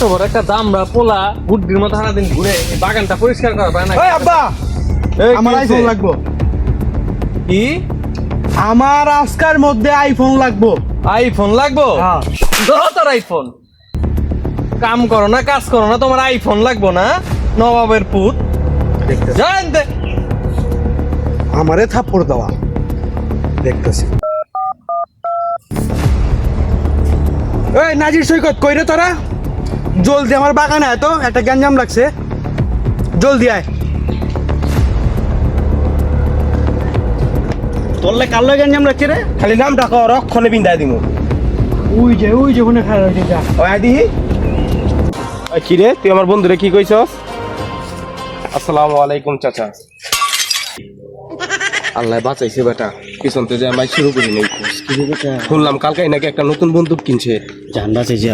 এত বড় একটা দামড়া পোলা বুদ্ধির মতো সারাদিন ঘুরে এই বাগানটা পরিষ্কার করা পায় না। এই আব্বা আমার আইফোন লাগবো। কি আমার আজকের মধ্যে আইফোন লাগবো। আইফোন লাগবো? হ্যাঁ। ধরো তোর আইফোন, কাম করো না কাজ করো না, তোমার আইফোন লাগবো না? নবাবের পুত জানতে আমারে থাপ্পড় দেওয়া দেখতেছি। এই নাজির সৈকত কইরে তোরা জলদি আমার বাগানে আয় তো, একটা গ্যাঞ্জাম লাগছে, জলদি আয়। তোরলে কালো গ্যাঞ্জাম লাগছে রে, খালি নাম ডাকো রক্ষণে বিন্দায় দিমু। ওই যে ওখানে খারাপ হয়েছে যা। ওই আদি কি রে, তুই আমার বন্ধুরে কি কইছস? আসসালামু আলাইকুম চাচা। আল্লাহ বাঁচাইছে বেটা, পিছন থেকে যে আমি শুরু করি নাই। শুনলাম কালকে নাকি একটা নতুন বন্দুক কিনছে। জান বাঁচাইছে।